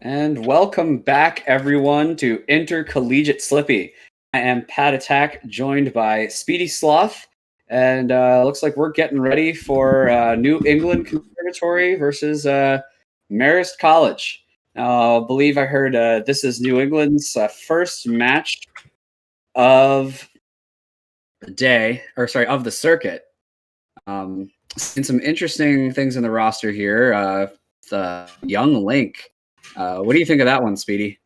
And welcome back, everyone, to Intercollegiate Slippy. I am Pat Attack, joined by Speedy Sloth, and looks like we're getting ready for New England Conservatory versus Marist College. Now, I believe I heard this is New England's first match of the day, of the circuit. Seen some interesting things in the roster here. The young Link. What do you think of that one, Speedy?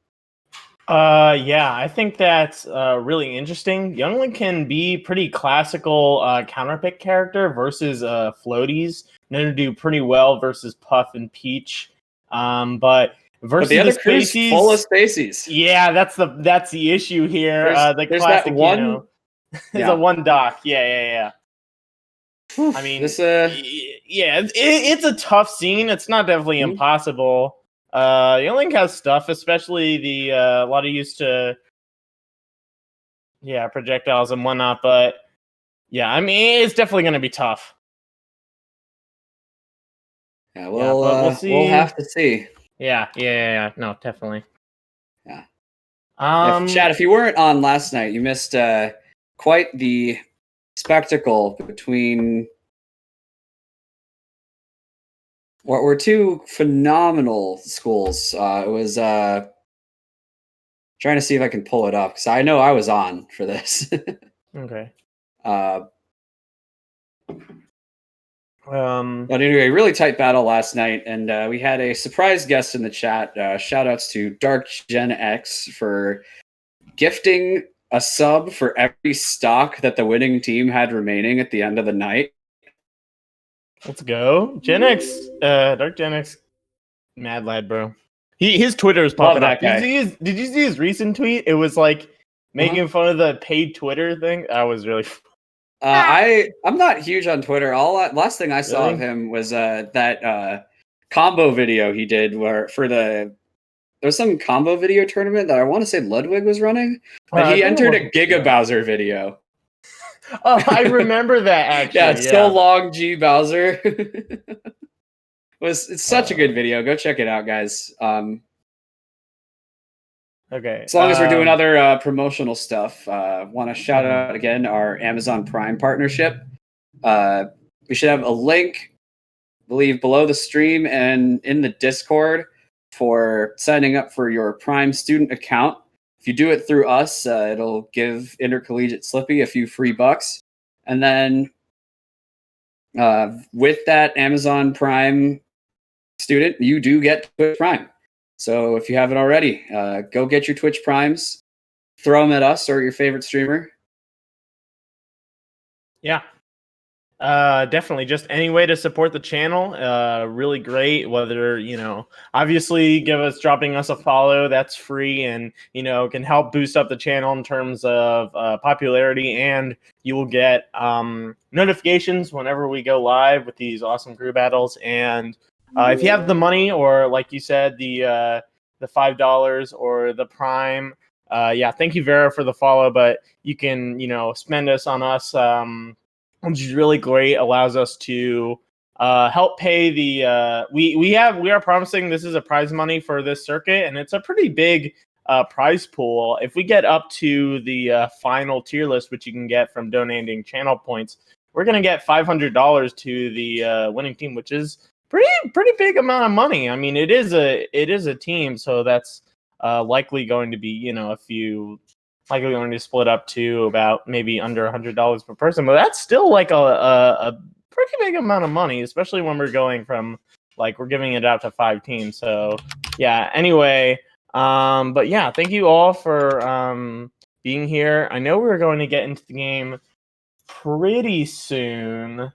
Yeah, I think that's really interesting. Youngling can be pretty classical counterpick character versus floaties. Known to do pretty well versus Puff and Peach. But versus the other crew's full of Spaceys. Yeah, that's the issue here. There's classic, that one. There's a one dock. Yeah. I mean, it's a tough scene. It's not definitely impossible. Youngling has stuff, especially the a lot of use to projectiles and whatnot, but yeah, I mean it's definitely gonna be tough. Yeah, we'll see. We'll have to see. Yeah. No, definitely. Yeah. Chad, if you weren't on last night, you missed quite the spectacle between what were two phenomenal schools. It was trying to see if I can pull it up because I know I was on for this. Okay. But anyway, really tight battle last night, and we had a surprise guest in the chat. Shout outs to Dark Gen X for gifting a sub for every stock that the winning team had remaining at the end of the night. Let's go. Gen X, Dark Gen X, mad lad, bro. His Twitter is popping up. Did you see his recent tweet? It was like making fun of the paid Twitter thing. That was really fun. I'm not huge on Twitter. Last thing I saw of him was that combo video he did where there was some combo video tournament that I want to say Ludwig was running, but he entered a Giga Bowser video. Oh, I remember that actually. Yeah, so long, G Bowser. It's such a good video. Go check it out, guys. Okay. As long as we're doing other promotional stuff, want to shout out again our Amazon Prime partnership. We should have a link, I believe, below the stream and in the Discord for signing up for your Prime student account. If you do it through us, it'll give Intercollegiate Slippy a few free bucks. And then with that Amazon Prime student, you do get Twitch Prime. So if you haven't already, go get your Twitch Primes, throw them at us or your favorite streamer. Yeah. Definitely just any way to support the channel. Really great. Whether, obviously dropping us a follow, that's free and, can help boost up the channel in terms of popularity, and you will get notifications whenever we go live with these awesome crew battles. And if you have the money, or like you said, the $5 or the Prime, thank you, Vera, for the follow, but you can, spend us on us, which is really great. Allows us to help pay the we are promising this is a prize money for this circuit, and it's a pretty big prize pool. If we get up to the final tier list, which you can get from donating channel points, we're gonna get $500 to the winning team, which is pretty big amount of money. I mean, it is a team, so that's likely going to be likely going to split up to about maybe under $100 per person, but that's still like a pretty big amount of money, especially when we're going from we're giving it out to 5 teams. So yeah. Anyway, but yeah, thank you all for being here. I know we're going to get into the game pretty soon.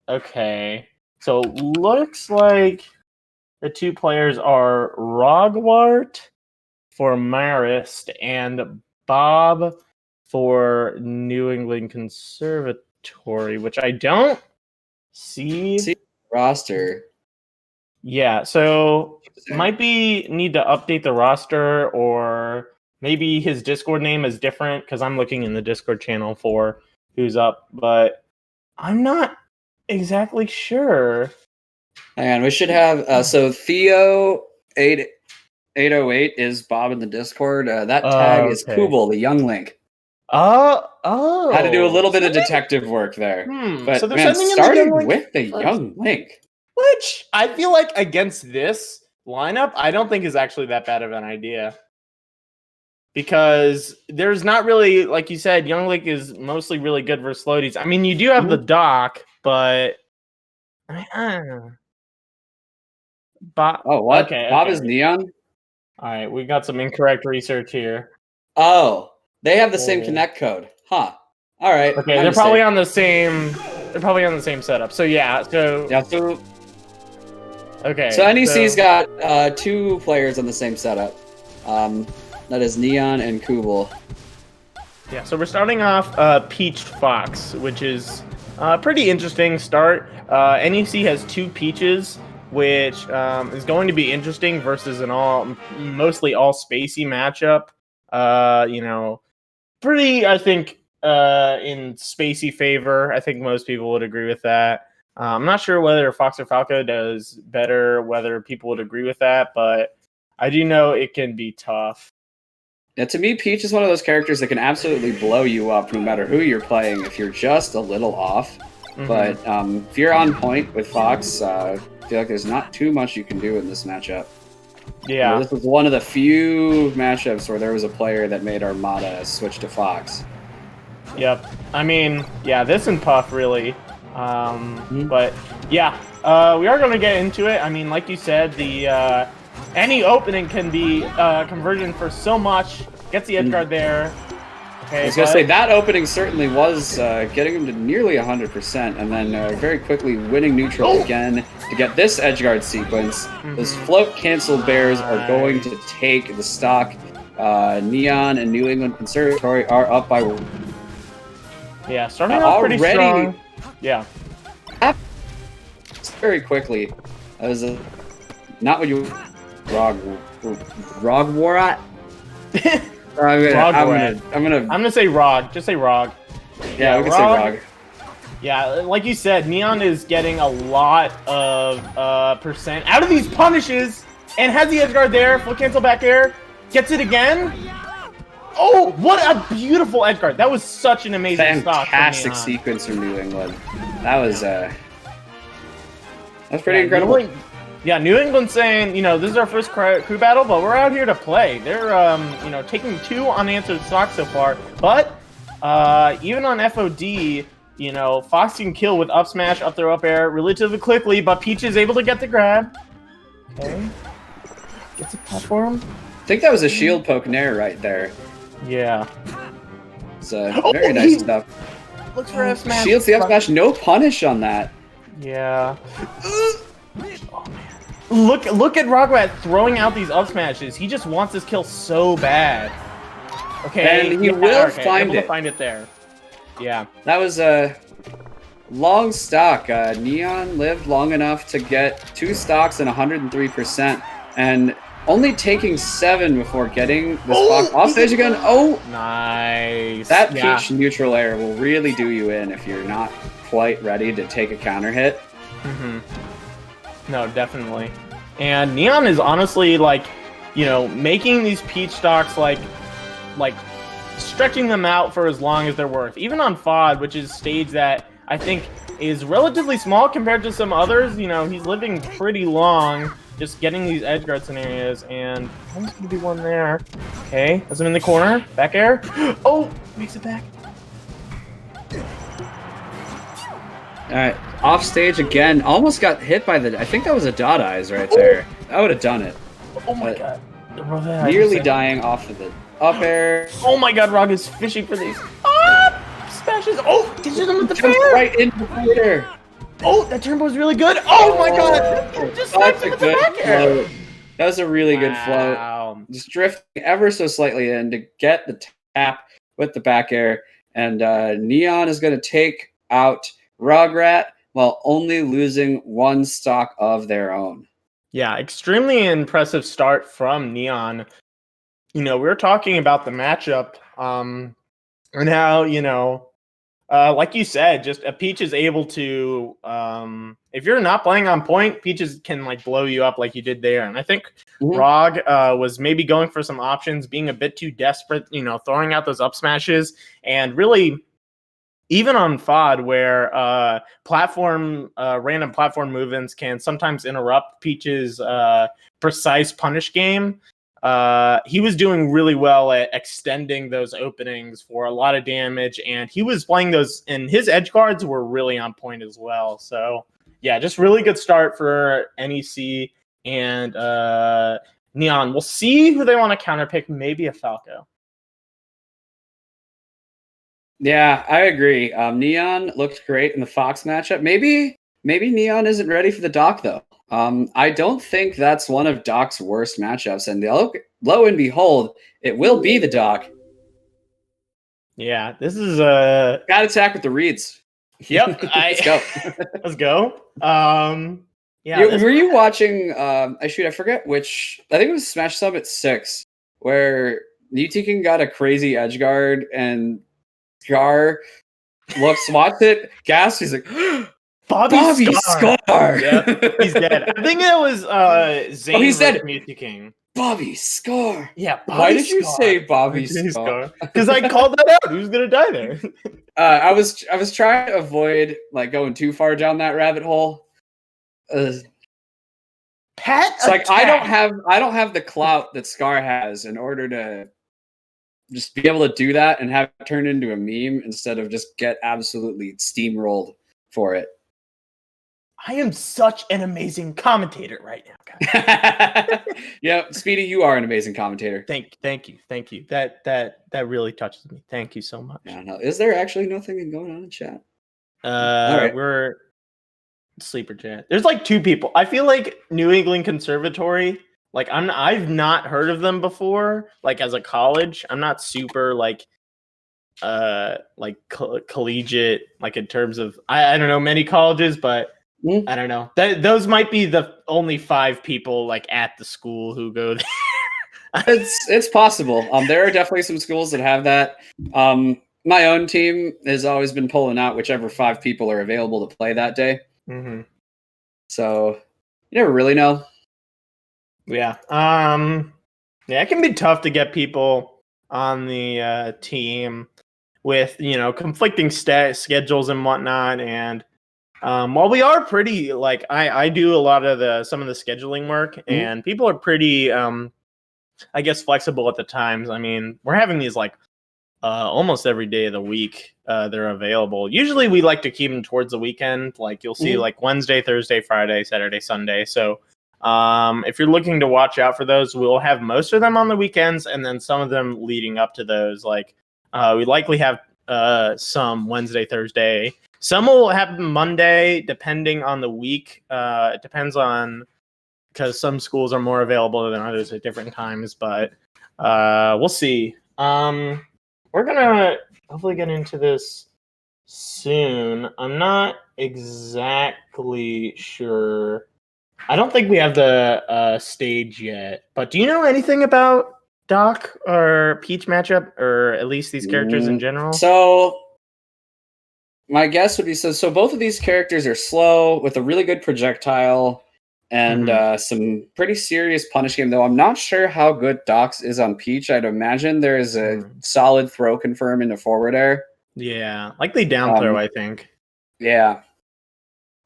Okay, so looks like the two players are Rogwart for Marist and Bob for New England Conservatory, which I don't see roster. Yeah, so might need to update the roster, or maybe his Discord name is different, because I'm looking in the Discord channel for who's up, but I'm not exactly sure. And we should have so Theo 808 is Bob in the Discord. That tag is Okay. Kubel, the young Link. Had to do a Oh. little bit of detective work there. So But they're man, sending in the young starting Link with the first. young Link. Which I feel like against this lineup, I don't think is actually that bad of an idea. Because there's not really, like you said, Young Link is mostly really good versus floaties. I mean, you do have the dock, but I don't know. Bob. Oh, what? Okay, Bob okay. is Neon? All right, we got some incorrect research here. Oh, they have the same Oh. connect code. Huh. All right. Okay, my they're probably mistake. on the same. They're probably on the same setup. So yeah. So Yeah, so okay. NEC's got 2 players on the same setup. That is Neon and Kubel. Yeah, so we're starting off Peached Fox, which is a pretty interesting start. NEC has 2 Peaches, which is going to be interesting versus an mostly all spacey matchup. Pretty, I think, in spacey favor. I think most people would agree with that. I'm not sure whether Fox or Falco does better, whether people would agree with that, but I do know it can be tough. Yeah, to me, Peach is one of those characters that can absolutely blow you up no matter who you're playing if you're just a little off. Mm-hmm. But if you're on point with Fox, I feel like there's not too much you can do in this matchup. Yeah. This was one of the few matchups where there was a player that made Armada switch to Fox. Yep. I mean, yeah, this and Puff really. But yeah, we are going to get into it. I mean, like you said, the any opening can be conversion for so much. Gets the edge guard there. Okay, I was going to say, that opening certainly was getting him to nearly 100%, and then very quickly winning neutral again to get this edgeguard sequence. Those float cancel bears are going to take the stock. Neon and New England Conservatory are up by... Yeah, starting off pretty strong. Yeah. Very quickly. That was not what you... Rogwarat? I'm gonna say Rog. Just say Rog. Yeah, we can say Rog. Yeah, like you said, Neon is getting a lot of percent out of these punishes, and has the edge guard there. Full cancel back air, gets it again. Oh, what a beautiful edge guard! That was such an amazing stock. Fantastic sequence from New England. That was pretty incredible. Yeah, New England saying, this is our first crew battle, but we're out here to play. They're, taking 2 unanswered stocks so far. But even on FOD, Fox can kill with up smash, up throw, up air relatively quickly, but Peach is able to get the grab. Okay. Gets a platform. I think that was a shield poke nair right there. Yeah. It's very nice stuff. Looks for F smash. Shields the up smash, no punish on that. Yeah. Oh, man. Look at Rograt throwing out these up smashes. He just wants this kill so bad. Okay, and he will find it. Find it there. Yeah. That was a long stock. Neon lived long enough to get 2 stocks and 103%, and only taking 7 before getting this box off stage again. Oh, nice. That Peach neutral air will really do you in if you're not quite ready to take a counter hit. No, definitely. And Neon is honestly making these Peach stocks like stretching them out for as long as they're worth. Even on FOD, which is a stage that I think is relatively small compared to some others, he's living pretty long just getting these edge guard scenarios, and I'm just gonna do one there. Okay, has him in the corner. Back air. Oh, makes it back. Alright, off stage again. Almost got hit by I think that was a dot eyes right there. That would have done it. Oh my god. Nearly dying off of the up air. Oh my god, Rog is fishing for these. Ah! Smashes. Oh, catches him with the jumps fair. Right into the fair. Oh, that turbo was really good. Oh my god. Just sniped him with the back air. That was a really good float. Just drifting ever so slightly in to get the tap with the back air. And Neon is going to take out Rograt while only losing 1 stock of their own. Yeah, extremely impressive start from Neon. We were talking about the matchup and how, Like you said, just Peach is able to, if you're not playing on point, Peaches can like blow you up like you did there. And I think Rog was maybe going for some options, being a bit too desperate, throwing out those up smashes, and really even on FOD where random platform movements can sometimes interrupt Peach's precise punish game. He was doing really well at extending those openings for a lot of damage, and he was playing those, and his edge guards were really on point as well. So yeah, just really good start for NEC and Neon. We'll see who they want to counterpick, maybe a Falco. Yeah, I agree. Neon looked great in the Fox matchup. Maybe Neon isn't ready for the Doc though. I don't think that's one of Doc's worst matchups, and lo and behold, it will be the Doc. Yeah, this is a got attack with the reads. Yep, let's go. Let's go. Yeah, were you watching? I forget which. I think it was Smash Summit 6, where Newtikin got a crazy edge guard, and Scar watched it, gasped. He's like, Bobby Scar. Yeah, he's dead. I think it was Zane he's dead. Music King. Bobby Scar. Yeah. Why did you say Bobby Scar? Because I called that out. Who's gonna die there? I was trying to avoid like going too far down that rabbit hole. Pat. It's like I don't have the clout that Scar has in order to just be able to do that and have it turn into a meme instead of just get absolutely steamrolled for it. I am such an amazing commentator right now, guys. Yeah, Speedy, you are an amazing commentator. Thank you. That really touches me. Thank you so much. I don't know. Is there actually nothing going on in chat? Right. We're sleeper chat. There's like 2 people. I feel like New England Conservatory. Like I've not heard of them before. Like as a college, I'm not super like collegiate. Like in terms of I don't know many colleges, but. I don't know. Those might be the only 5 people like at the school who go there. It's possible. There are definitely some schools that have that. My own team has always been pulling out whichever 5 people are available to play that day. Mm-hmm. So you never really know. Yeah. Yeah, it can be tough to get people on the team with conflicting schedules and whatnot, and. While we are pretty like I do a lot of some of the scheduling work, and people are pretty I guess flexible at the times. I mean, we're having these like almost every day of the week they're available. Usually we like to keep them towards the weekend. Like you'll see like Wednesday, Thursday, Friday, Saturday, Sunday. So if you're looking to watch out for those, we'll have most of them on the weekends, and then some of them leading up to those. Like we likely have some Wednesday, Thursday. Some will happen Monday, depending on the week. It depends on, because some schools are more available than others at different times, but we'll see. We're going to hopefully get into this soon. I'm not exactly sure. I don't think we have the stage yet, but do you know anything about Doc or Peach matchup, or at least these characters in general? So my guess would be so both of these characters are slow with a really good projectile and some pretty serious punish game, though I'm not sure how good Doc's is on Peach. I'd imagine there is a solid throw confirm into forward air. Yeah, likely down throw, I think. Yeah.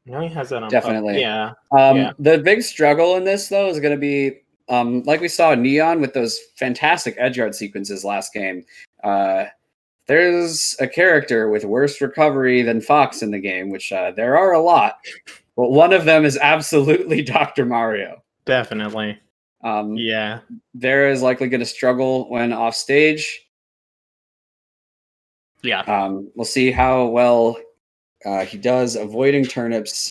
No, he has that on definitely. Yeah. The big struggle in this, though, is going to be like we saw in Neon with those fantastic edge guard sequences last game. There's a character with worse recovery than Fox in the game, which there are a lot. But one of them is absolutely Dr. Mario. Definitely. Yeah. There is likely going to struggle when off stage. Yeah. We'll see how well he does avoiding turnips,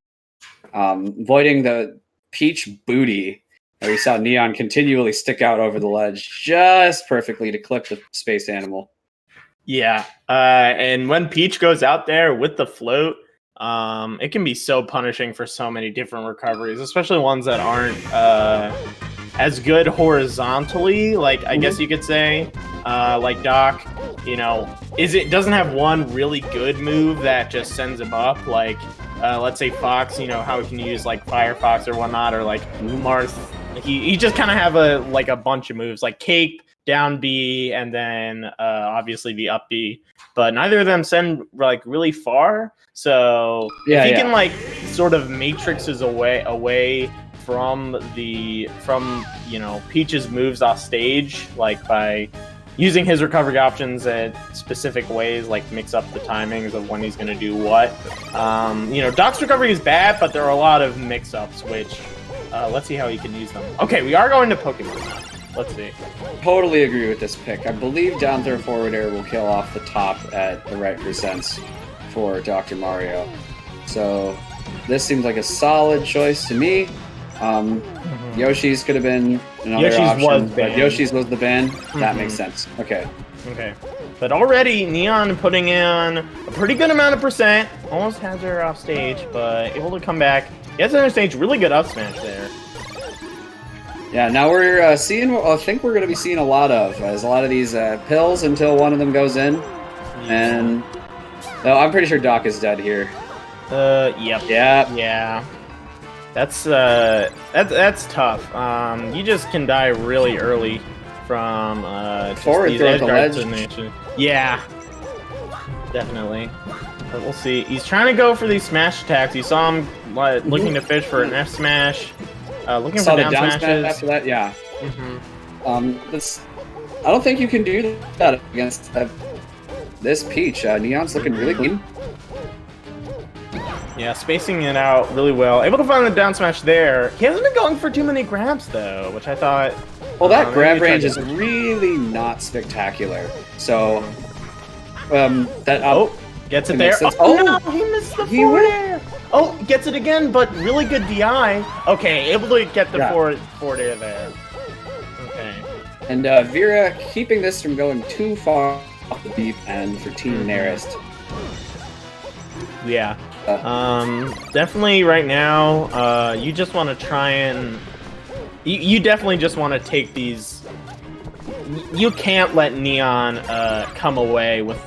avoiding the Peach booty. We saw Neon continually stick out over the ledge just perfectly to clip the space animal. Yeah, and when Peach goes out there with the float, it can be so punishing for so many different recoveries, especially ones that aren't as good horizontally, like I guess you could say, like Doc. you know, doesn't have one really good move that just sends him up, like let's say Fox, you know, how he can use like Firefox or whatnot, or like Marth. He just kind of have a bunch of moves like Cape, down B, and then obviously the up B. But neither of them send like really far. So if he can like sort of matrixes away from you know, Peach's moves off stage, like by using his recovery options at specific ways, like mix up the timings of when he's going to do what. You know, Doc's recovery is bad, but there are a lot of mix-ups, which let's see how he can use them. Okay, we are going to Pokemon now. Let's see. Totally agree with this pick. I believe down throw forward air will kill off the top at the right percents for Dr. Mario. So this seems like a solid choice to me. Yoshi's could have been another option, but Yoshi's was the ban. That makes sense. Okay. Okay. But already, Neon putting in a pretty good amount of percent. Almost has her off stage, but able to come back. Gets on stage, really good up smash there. Yeah, now we're seeing what I think we're going to be seeing a lot of. There's a lot of these pills until one of them goes in. And no, I'm pretty sure Doc is dead here. Yep. Yeah. That's tough. You just can die really early from forward throw at the ledge. Yeah, definitely. But we'll see. He's trying to go for these smash attacks. You saw him looking to fish for an F smash, looking for down smashes. After that, yeah. I don't think you can do that against this Peach. Neon's looking really clean. Yeah, spacing it out really well. Able to find the down smash there. He hasn't been going for too many grabs, though, which I thought... Well, that grab range is really not spectacular. So, that... gets it there. Oh, no! He missed the forward air! Oh, gets it again, but really good DI. Okay, able to get the forward air there. Okay. And Vera keeping this from going too far off the deep end for Team Marist. Yeah. Definitely right now, you just want to try and... You definitely just want to take these... You can't let Neon come away with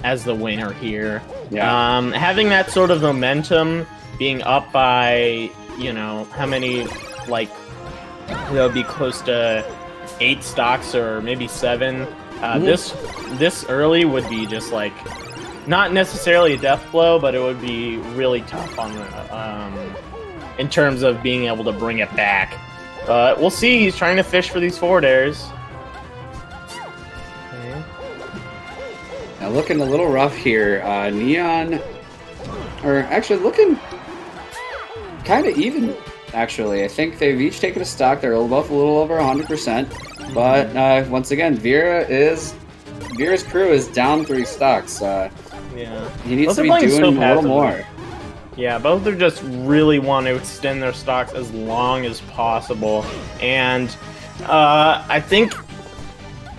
as the winner here. Yeah. Having that sort of momentum, being up by, you know, how many, like, they'll be close to 8 stocks or maybe 7. This early would be just like... Not necessarily a death blow, but it would be really tough on in terms of being able to bring it back. But we'll see. He's trying to fish for these forward airs. Okay. Now looking a little rough here. Neon, or actually looking kind of even. Actually, I think they've each taken a stock. They're both a little over 100%. But once again, Vera's crew is down 3 stocks. Yeah, he needs to be doing a little more. Yeah, both are just really want to extend their stocks as long as possible, and I think,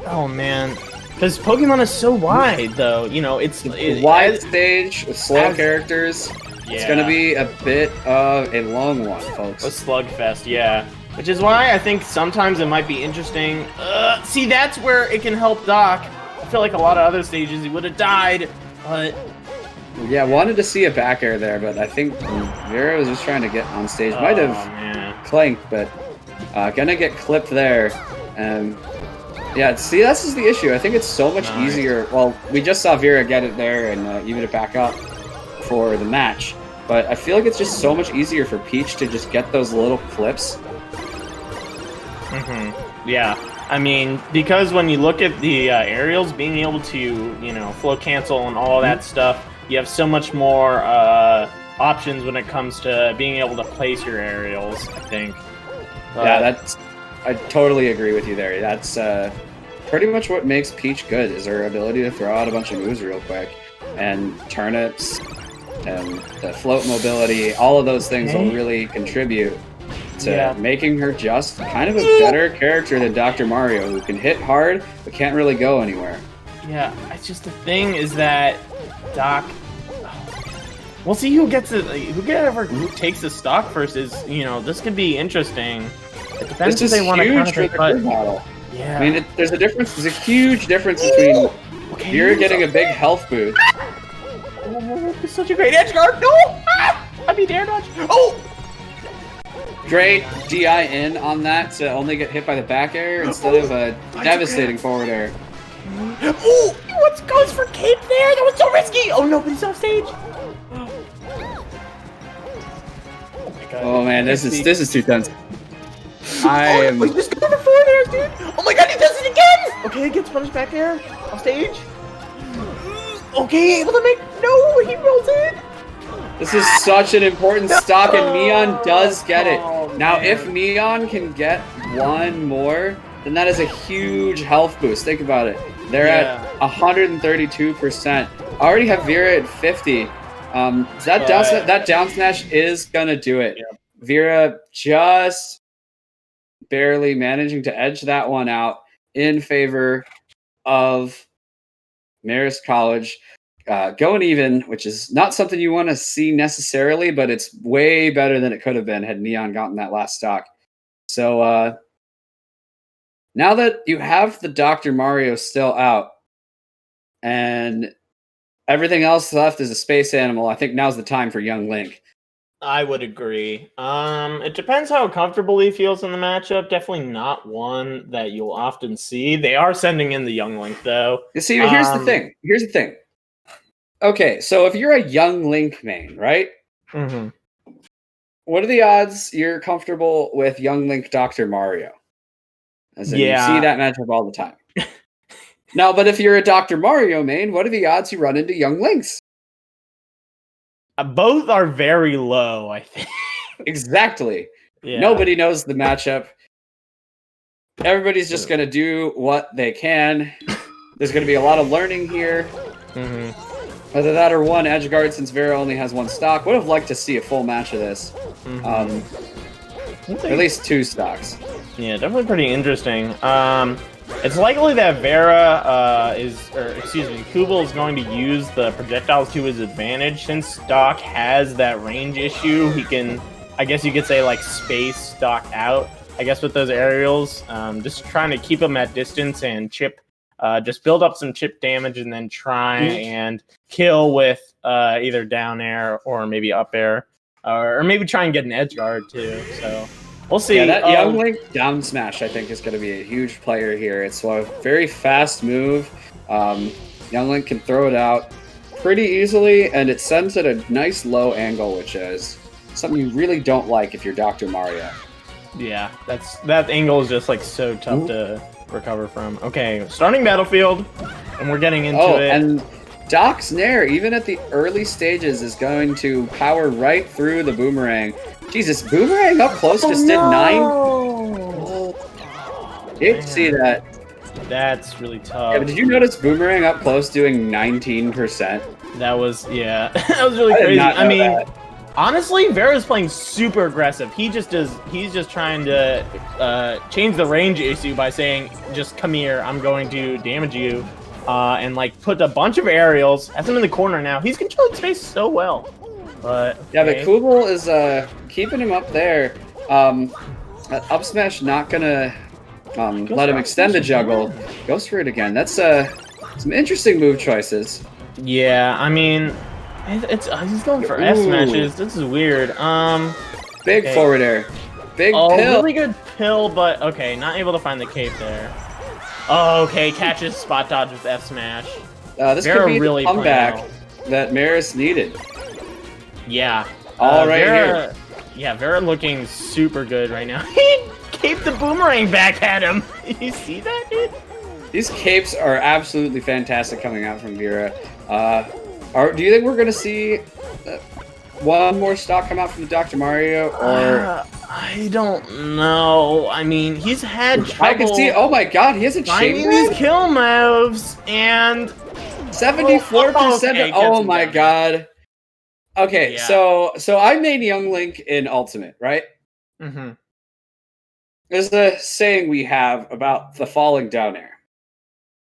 oh man, because Pokemon is so wide, though. You know, it's wide stage with slow characters. Yeah. It's gonna be a bit of a long one, folks. A slugfest, yeah. Which is why I think sometimes it might be interesting. See, that's where it can help Doc. I feel like a lot of other stages he would have died, but... Yeah, wanted to see a back air there, but I think Vera was just trying to get on stage. Might have clanked, but gonna get clipped there. Yeah, see, this is the issue. I think it's so much easier. Well, we just saw Vera get it there and even it back up for the match. But I feel like it's just so much easier for Peach to just get those little clips. Yeah. I mean, because when you look at the aerials, being able to, you know, flow cancel and all that stuff, you have so much more options when it comes to being able to place your aerials, I think. Yeah, I totally agree with you there. That's pretty much what makes Peach good, is her ability to throw out a bunch of moves real quick. And turnips and the float mobility, all of those things will really contribute to making her just kind of a better character than Dr. Mario, who can hit hard but can't really go anywhere. Yeah, it's just the thing is that Doc... We'll see who gets it. Who takes the stock first is, you know, this could be interesting. It depends if they want to counter model. Yeah. I mean, there's a difference. There's a huge difference between Okay. You're getting a big health boost. Oh, it's such a great edge guard. No! I mean, air dodge. Oh! Great DI in on that to only get hit by the back air instead of a devastating forward air. Oh! What goes for cape there? That was so risky! Oh no, but he's off stage. Oh man, this is too tense. He's just going for forward airs, dude! Oh my god, he does it again! Okay, gets punished back there. Off stage. Okay, able to make... No, he rolls in! This is such an important stock, and Neon does get it. Oh, now, man. if Neon can get one more, then that is a huge health boost. Think about it. They're at 132%. I already have Vera at 50. That down smash is gonna do it. Yeah. Vera just barely managing to edge that one out in favor of Marist College. Going even, which is not something you want to see necessarily, but it's way better than it could have been had Neon gotten that last stock. So now that you have the Dr. Mario still out and everything else left is a space animal, I think now's the time for Young Link. I would agree. It depends how comfortable he feels in the matchup. Definitely not one that you'll often see. They are sending in the Young Link, though. You see, here's the thing. Here's the thing. Okay, so if you're a Young Link main, right? Mm-hmm. What are the odds you're comfortable with Young Link Dr. Mario? As in, you see that matchup all the time. Now, but if you're a Dr. Mario main, what are the odds you run into Young Links? Both are very low, I think. Exactly. Yeah. Nobody knows the matchup. Everybody's just going to do what they can. There's going to be a lot of learning here. Mm-hmm. Whether that or one edge guard, since Vera only has one stock. Would have liked to see a full match of this. Mm-hmm. At least two stocks. Yeah, definitely pretty interesting. It's likely that Vera Kubel is going to use the projectiles to his advantage. Since Doc has that range issue, he can, I guess you could say, like, space Doc out, I guess, with those aerials. Just trying to keep him at distance and chip, just build up some chip damage and then try and kill with either down air or maybe up air. Or maybe try and get an edge guard, too, so... We'll see. Yeah, that Young Link down smash, I think, is going to be a huge player here. It's a very fast move. Young Link can throw it out pretty easily, and it sends at a nice low angle, which is something you really don't like if you're Dr. Mario. Yeah, that angle is just like so tough to recover from. Okay, starting battlefield, and we're getting into it. And Doc's Nair, even at the early stages, is going to power right through the boomerang. Jesus, boomerang up close just did 9. Didn't see that. That's really tough. Yeah, but did you notice boomerang up close doing 19%? That was, that was really crazy. I mean, honestly, Vera's playing super aggressive. He's just trying to change the range issue by saying, just come here, I'm going to damage you. And like put a bunch of aerials, has him in the corner now. He's controlling space so well. But yeah, but Kubel is keeping him up there. That up smash not gonna let him extend the juggle. Goes for it again. That's some interesting move choices. Yeah, I mean, he's going for F smashes. This is weird. Big forward air. Big pill. Really good pill, but okay, not able to find the cape there. Oh, okay, catches spot dodge with F smash. This could be the comeback that Marist needed. Yeah. Here. Yeah, Vera looking super good right now. He caped the boomerang back at him. You see that, dude? These capes are absolutely fantastic coming out from Vera. Do you think we're going to see one more stock come out from the Dr. Mario? Or I don't know. I mean, he's had trouble. I can see. Oh my God, he has a chain these kill moves and 74%. Oh my God. Okay, so I made Young Link in Ultimate, right? Mm-hmm. There's a saying we have about the falling down air.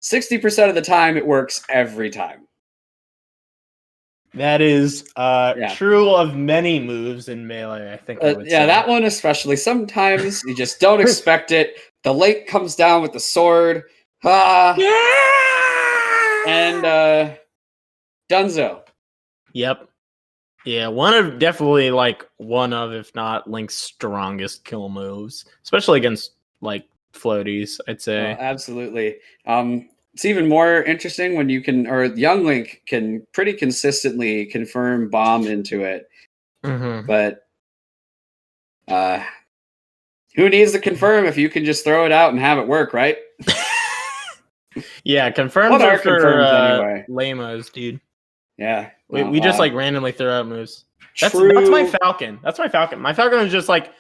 60% of the time, it works every time. That is true of many moves in Melee, I think. I would say. That one especially. Sometimes you just don't expect it. The Link comes down with the sword. and Dunzo. Yep. Yeah, definitely one of, if not Link's strongest kill moves, especially against like floaties, I'd say. Absolutely. It's even more interesting when you can, or young Link can pretty consistently confirm bomb into it. Mm-hmm. But who needs to confirm if you can just throw it out and have it work, right? Yeah, confirms What are are for confirms anyway? lamos, dude. Yeah. We just randomly throw out moves. That's True. my Falcon. That's my Falcon. My Falcon is just like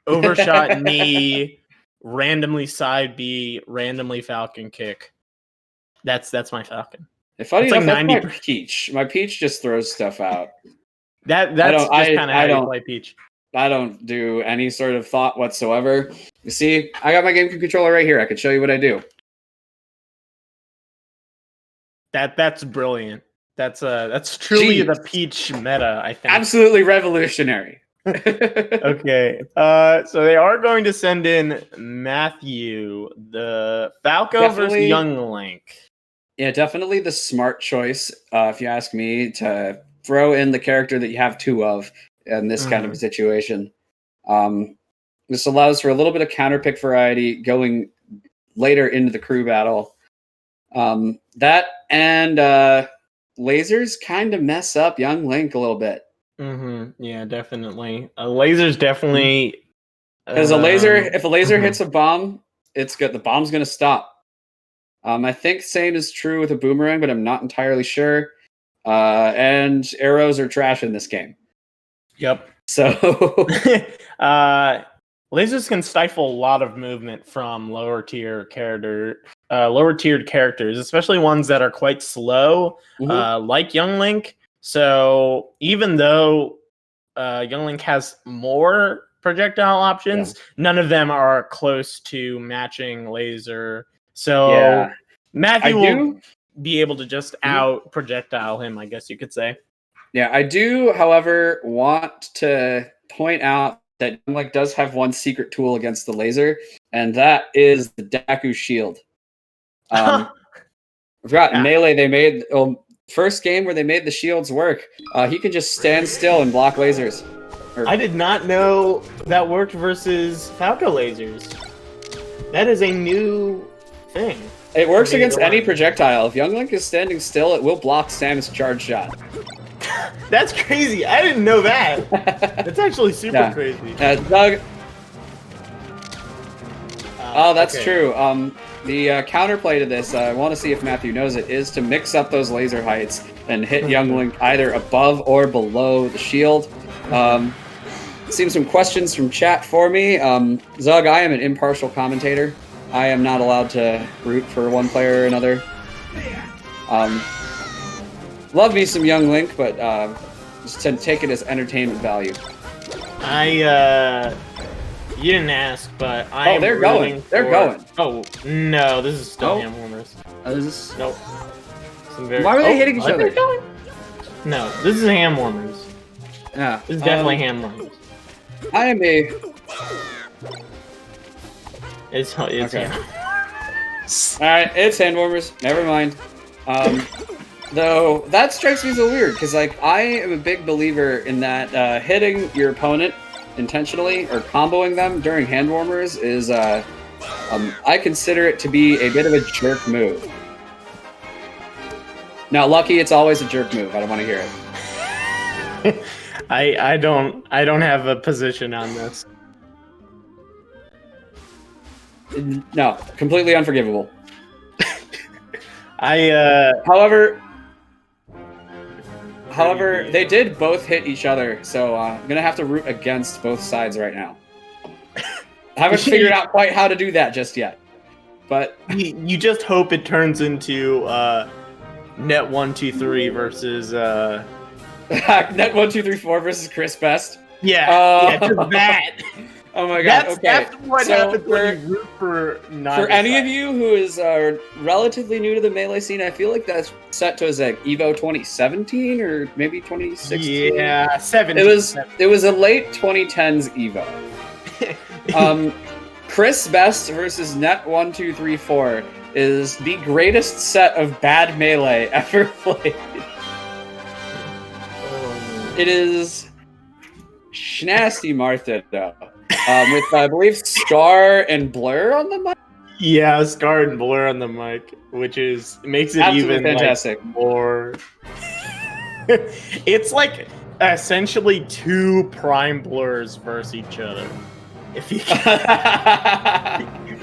overshot knee, randomly side B, randomly Falcon kick. That's my Falcon. Funny That's enough, like that's my Peach. My Peach just throws stuff out. That's just kind of how you play Peach. I don't do any sort of thought whatsoever. You see, I got my GameCube controller right here. I can show you what I do. That's brilliant. That's truly the Peach meta, I think. Absolutely revolutionary. Okay. So they are going to send in Matthew, the Falco versus Young Link. Yeah, definitely the smart choice, if you ask me, to throw in the character that you have two of in this kind of a situation. This allows for a little bit of counter pick variety going later into the crew battle. That and lasers kind of mess up Young Link a little bit. Yeah, definitely. Lasers definitely. Because if a laser hits a bomb, it's good. The bomb's going to stop. I think same is true with a boomerang, but I'm not entirely sure. And arrows are trash in this game. Yep. So, lasers can stifle a lot of movement from lower tiered characters, especially ones that are quite slow, like Young Link. So even though Young Link has more projectile options, none of them are close to matching laser. So Matthew will be able to just out projectile him, I guess you could say. Yeah, I do, however, want to point out that Young Link does have one secret tool against the laser, and that is the Daku shield. I forgot, Melee, they made first game where they made the shields work. He can just stand still and block lasers. I did not know that worked versus Falco lasers. That is a new thing. It works against any projectile. If Young Link is standing still, it will block Samus' charge shot. That's crazy. I didn't know that. That's actually super crazy. Doug. That's true. The counterplay to this, I want to see if Matthew knows it, is to mix up those laser heights and hit Young Link either above or below the shield. Seen some questions from chat for me. Zug, I am an impartial commentator. I am not allowed to root for one player or another. Love me some Young Link, but just to take it as entertainment value. You didn't ask, but they're going. They're going. Oh no, this is still ham warmers. Nope. Why are they hitting each other? No, this is ham warmers. Yeah, this is definitely ham warmers. I am a. It's okay. All right, it's hand warmers. Never mind. Though that strikes me as a weird because I am a big believer in that hitting your opponent intentionally or comboing them during hand warmers is I consider it to be a bit of a jerk move. Now, lucky it's always a jerk move. I don't want to hear it. I don't have a position on this. No, completely unforgivable. However, they did both hit each other, so I'm gonna have to root against both sides right now. I haven't figured out quite how to do that just yet, but you just hope it turns into Net 1-2-3 versus Net 1-2-3-4 versus Chris Best. Yeah, just that. Oh my god! That's what happens when you root for any of you who is relatively new to the Melee scene, I feel like that's set to as like Evo 2017 or maybe 2016. Yeah, 17. It was a late 2010s Evo. Chris Best versus Net 1-2-3-4 is the greatest set of bad Melee ever played. It is Schnasty Martha, though. With, I believe, Scar and Blur on the mic? Yeah, Scar and Blur on the mic, which makes it Absolutely even fantastic. like more. It's like essentially two Prime Blurs versus each other. If you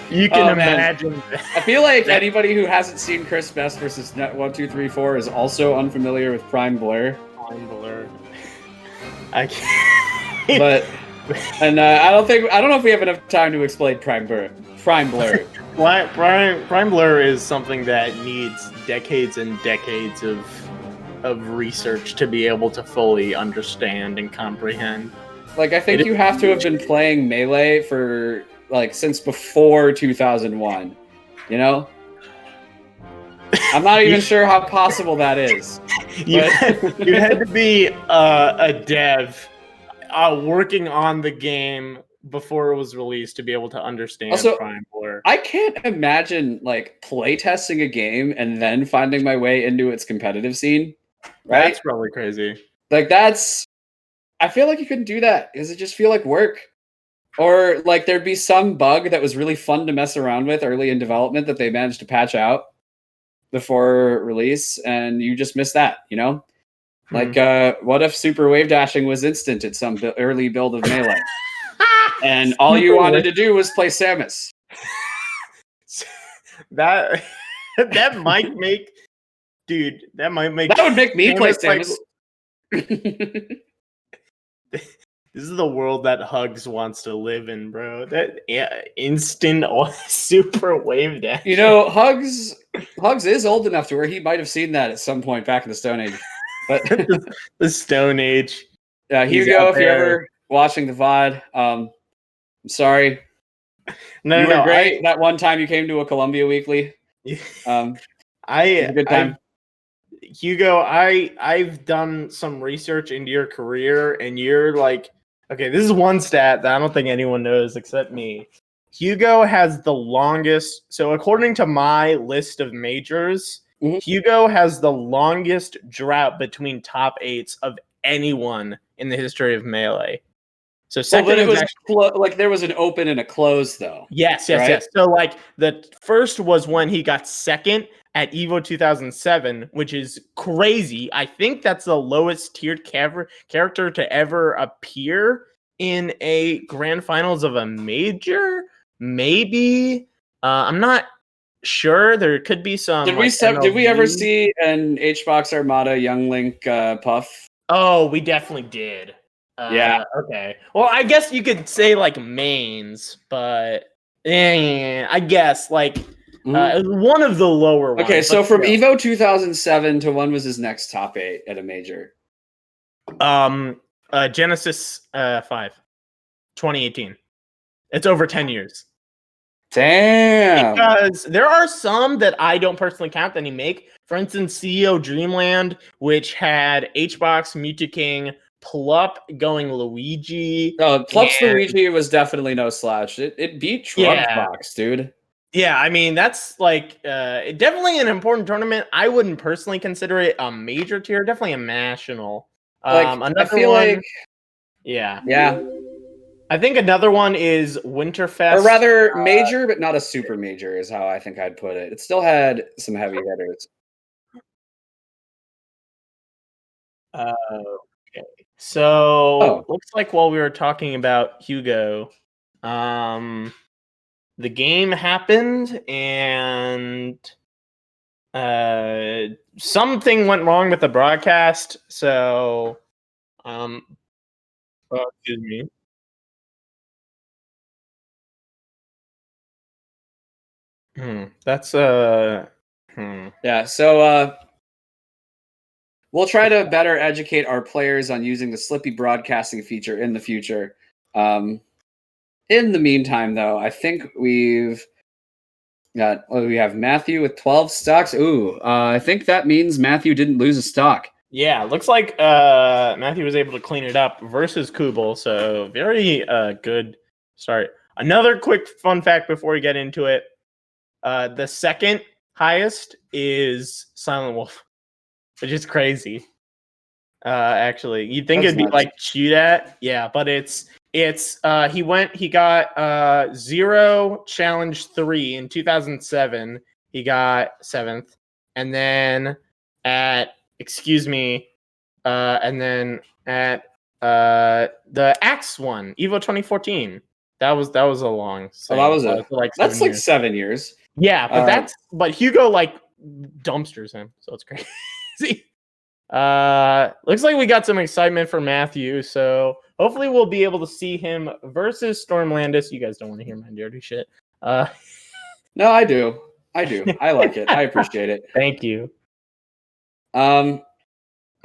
you can imagine that. I feel like anybody who hasn't seen Chris Best versus Net 1234 is also unfamiliar with Prime Blur. Prime Blur. I can't. But and I don't know if we have enough time to explain Prime Blur. Prime Blur. Prime Blur is something that needs decades and decades of research to be able to fully understand and comprehend. Like, I think you have to have been playing Melee for, like, since before 2001, you know? I'm not even sure how possible that is. You had to be a dev working on the game before it was released to be able to understand also, Prime Blur. I can't imagine, like, playtesting a game and then finding my way into its competitive scene, right? That's probably crazy. Like, I feel like you couldn't do that because it just feel like work. Or like there'd be some bug that was really fun to mess around with early in development that they managed to patch out before release, and you just miss that, you know? Like, what if super wave dashing was instant at some early build of Melee? And all you wanted to do was play Samus. That might make... Dude, that might make... That would make me play Samus. This is the world that Hugs wants to live in, bro. That instant super wave dash. You know, Hugs is old enough to where he might have seen that at some point back in the Stone Age. But the Stone Age. Yeah, Hugo, if you're ever watching the VOD, I'm sorry. No, you were great. That one time you came to a Columbia Weekly. It was a good time. Hugo, I've done some research into your career, and you're like, okay, this is one stat that I don't think anyone knows except me. Hugo has the longest, so according to my list of majors, Hugo has the longest drought between top 8s of anyone in the history of Melee. So second, but it was like there was an open and a close, though. Yes. So like the first was when he got second at Evo 2007, which is crazy. I think that's the lowest tiered character to ever appear in a grand finals of a major. Maybe I'm not sure. There could be some. Did we ever see an HBox Armada Young Link Puff? Oh, we definitely did. Yeah. Okay. Well, I guess you could say like mains, but I guess like one of the lower ones. Okay, so from Evo 2007 to when was his next top 8 at a major? Genesis 5, 2018. It's over 10 years. Damn. Because there are some that I don't personally count that he make. For instance, CEO Dreamland, which had HBox, Mewtwo King, Plup going Luigi. Oh, Plup's Luigi was definitely no slouch. It beat Trumpbox, dude. Yeah, I mean, that's like definitely an important tournament. I wouldn't personally consider it a major tier, definitely a national. I feel like yeah. I think another one is Winterfest. Or rather, major, but not a super major is how I think I'd put it. It still had some heavy hitters. Okay. So looks like while we were talking about Hugo, the game happened and something went wrong with the broadcast. So, excuse me. That's Yeah. So we'll try to better educate our players on using the Slippy broadcasting feature in the future. In the meantime, though, I think we have Matthew with 12 stocks. Ooh, I think that means Matthew didn't lose a stock. Yeah, looks like Matthew was able to clean it up versus Kubel. So very good start. Another quick fun fact before we get into it. The second highest is Silent Wolf, which is crazy. Actually, you'd think That's it'd be nuts. like shoot at, yeah, but it's he got 0 challenge 3 in 2007. He got 7th, and then at and then at the Axe one, Evo 2014. That was a long. Oh, that was like that's 7 like years. 7 years. Yeah, but Hugo like dumpsters him, so it's crazy. Looks like we got some excitement for Matthew, so hopefully we'll be able to see him versus Stormlandis. You guys don't want to hear my dirty shit. No, I do. I like it. I appreciate it. Thank you. We'll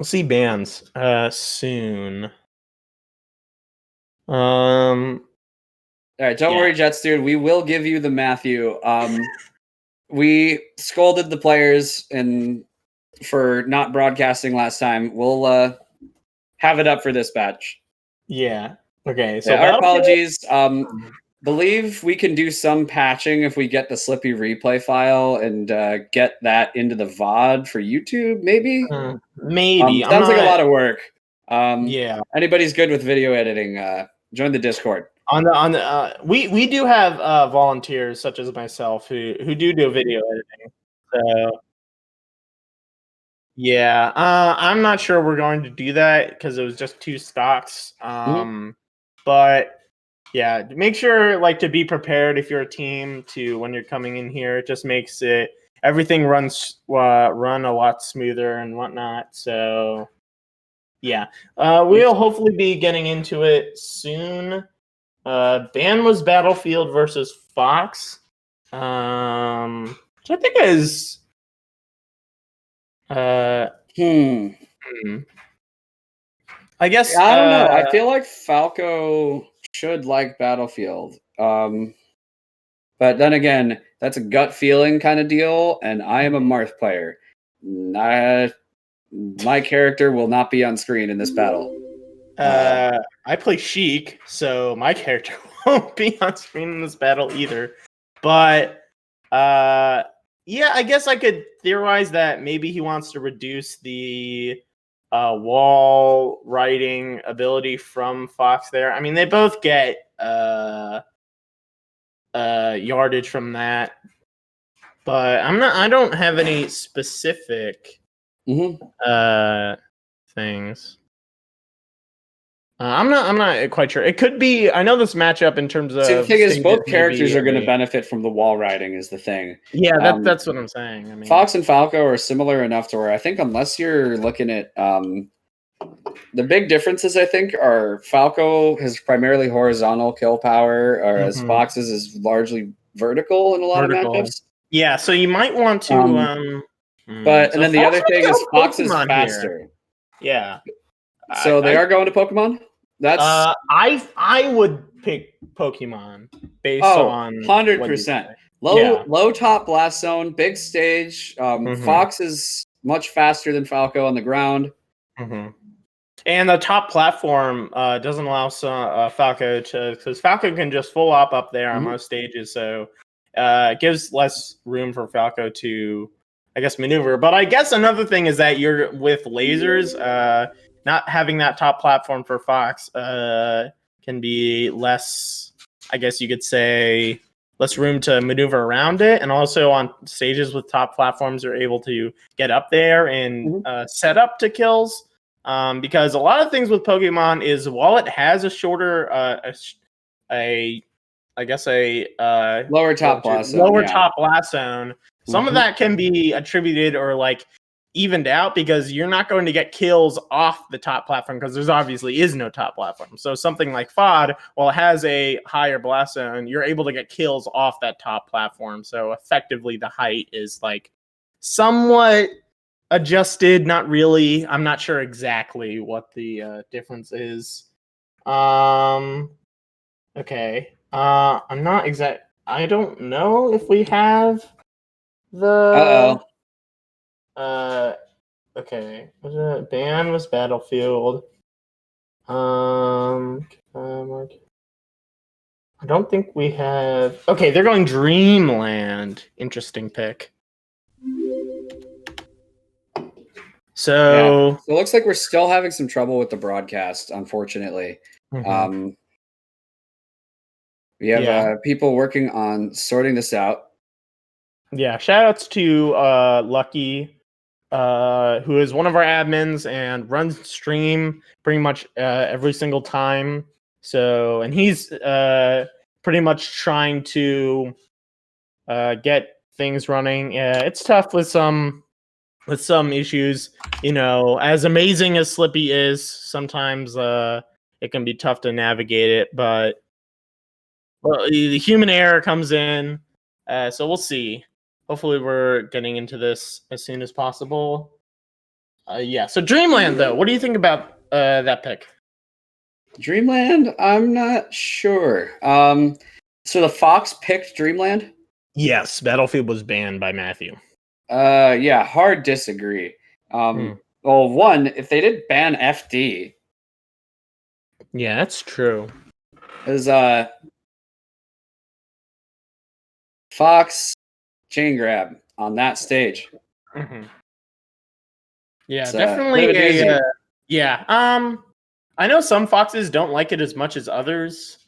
see bans soon. All right, don't worry, Jets dude. We will give you the Matthew. We scolded the players for not broadcasting last time. We'll have it up for this batch. Yeah. Okay. So our apologies. Believe we can do some patching if we get the Slippy replay file and get that into the VOD for YouTube. Maybe. Sounds like a lot of work. Yeah. Anybody's good with video editing? Join the Discord. We do have volunteers such as myself who do video editing. So yeah, I'm not sure we're going to do that because it was just 2 stocks. But yeah, make sure like to be prepared if you're a team to when you're coming in here. It just makes everything run a lot smoother and whatnot. So yeah, we'll hopefully be getting into it soon. Ban was Battlefield versus Fox, which I think is I guess I don't know. I feel like Falco should like Battlefield. But then again, that's a gut feeling kind of deal, and I am a Marth player. My character will not be on screen in this battle. I play Sheik, so my character won't be on screen in this battle either. But yeah, I guess I could theorize that maybe he wants to reduce the wall writing ability from Fox there. I mean, they both get yardage from that, but I don't have any specific things. I'm not quite sure. It could be. I know this matchup in terms of. See, the thing is, both characters are going to benefit from the wall riding. Is the thing. Yeah, that's what I'm saying. I mean, Fox and Falco are similar enough to where I think unless you're looking at the big differences, I think are Falco has primarily horizontal kill power, whereas Fox's is largely vertical in a lot of matchups. Yeah, so you might want to. But and then the other thing is Fox is faster. Yeah. So they are going to Pokemon? That's I would pick Pokemon based on 100%. Low top blast zone, big stage. Fox is much faster than Falco on the ground. And the top platform doesn't allow Falco to, because Falco can just full up there on most stages, so it gives less room for Falco to, I guess, maneuver. But I guess another thing is that you're with lasers. Not having that top platform for Fox can be less, I guess you could say, less room to maneuver around it. And also on stages with top platforms, you're able to get up there and set up to kills. Because a lot of things with Pokemon is while it has a shorter, lower top blast zone, top blast zone, some of that can be attributed or like evened out because you're not going to get kills off the top platform because there's obviously is no top platform. So something like FOD, while it has a higher blast zone, you're able to get kills off that top platform. So effectively the height is like somewhat adjusted, not really. I'm not sure exactly what the difference is. Okay. I'm not exact. I don't know if we have the. Okay. Ban was Battlefield. I don't think we have. Okay, they're going Dreamland. Interesting pick. So it looks like we're still having some trouble with the broadcast, unfortunately. We have people working on sorting this out. Yeah, shout outs to Lucky, who is one of our admins and runs stream pretty much every single time. So, and he's pretty much trying to get things running. It's tough with some issues. You know, as amazing as Slippy is, sometimes it can be tough to navigate it. But the human error comes in, so we'll see. Hopefully, we're getting into this as soon as possible. Yeah. So Dreamland, though, what do you think about that pick? Dreamland, I'm not sure. So the Fox picked Dreamland? Yes, Battlefield was banned by Matthew. Yeah, hard disagree. Well, one, if they did ban FD. Yeah, that's true. Because Fox chain grab on that stage. Yeah, definitely. Yeah. I know some foxes don't like it as much as others.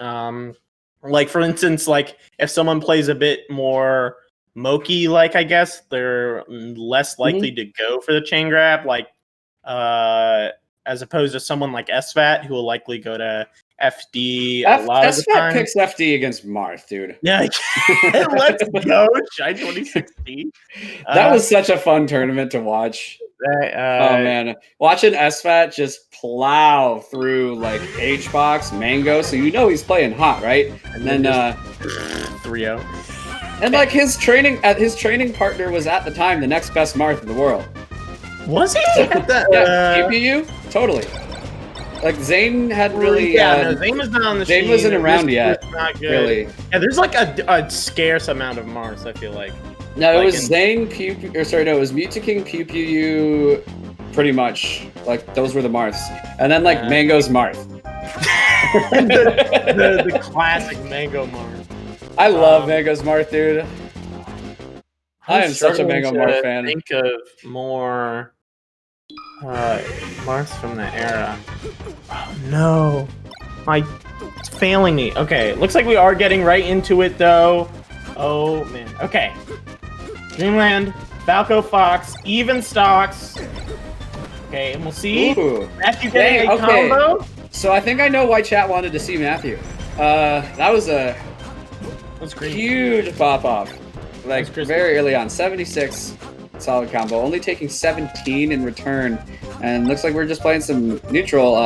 Like for instance, like if someone plays a bit more Moki, like I guess they're less likely to go for the chain grab, like as opposed to someone like SVAT who will likely go to FD a lot of the time. SVAT picks FD against Marth, dude. Yeah, let's go, Shy 2016. That was such a fun tournament to watch. Oh man, watching SVAT just plow through like H-Box, Mango, so you know he's playing hot, right? And then 3-0. And like his training partner was at the time the next best Marth in the world. Was he? Yeah, PPU? Totally. Like Zane hadn't really. Zane was not on the Zane wasn't around yet. Not good. Really. Yeah, there's like a scarce amount of Mars. I feel like. No, it was Zane, Pew, or sorry, no, it was Mewtwo Pew Pew, pretty much. Like those were the Marths, and then like Mango's Marth. the classic Mango Marth. I love Mango's Marth, dude. I am such a Mango Marth fan. Think of more Marths from the era. Oh no, it's failing me. Okay, looks like we are getting right into it though. Oh man. Okay. Dreamland, Falco Fox, even stocks. Okay, and we'll see. Matthew getting a combo. So I think I know why chat wanted to see Matthew. That was a huge pop off. Like very early on, 76 solid combo, only taking 17 in return, and looks like we're just playing some neutral.